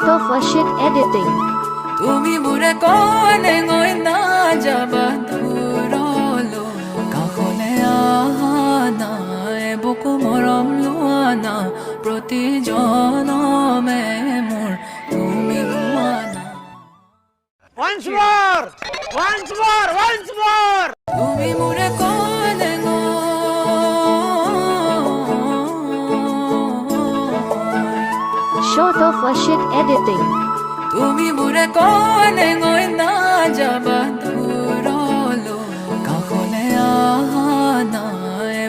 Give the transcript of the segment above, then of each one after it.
Short of a shit editing. তুমি মোরে কোনে গই না যাবা দূৰলো কাষলে আহানা বুকু মৰম লোৱানা প্ৰতি জনমে মোৰ তুমি হোৱানা Once more! Once more! Once more! তুমি মোরে কোনে গই Short of a shit editing. তুমি মোরে কোনে গই না যাবা দূৰলো কাষলে আহানা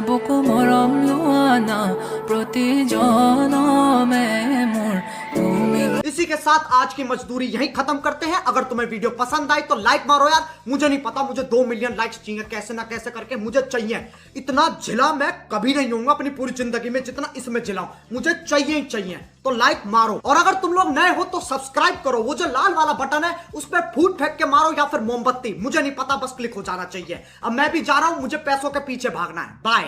বুকু মৰম লোৱানা প্ৰতি জনমে মোৰ তুমি इसी के साथ आज की मजदूरी यहीं खत्म करते हैं। अगर तुम्हें वीडियो पसंद आई तो लाइक मारो यार। मुझे नहीं पता, मुझे 2 मिलियन लाइक्स चाहिए, कैसे ना कैसे करके मुझे चाहिए। इतना जिला मैं कभी नहीं होऊंगा अपनी पूरी जिंदगी में जितना इसमें जिलाऊं, मुझे चाहिए ही चाहिए। तो लाइक मारो, और अगर तुम लोग नए हो तो सब्सक्राइब करो। वो जो लाल वाला बटन है उस पर फूट फेंक के मारो या फिर मोमबत्ती, मुझे नहीं पता, बस क्लिक हो जाना चाहिए। अब मैं भी जा रहा हूं, मुझे पैसों के पीछे भागना है। बाय।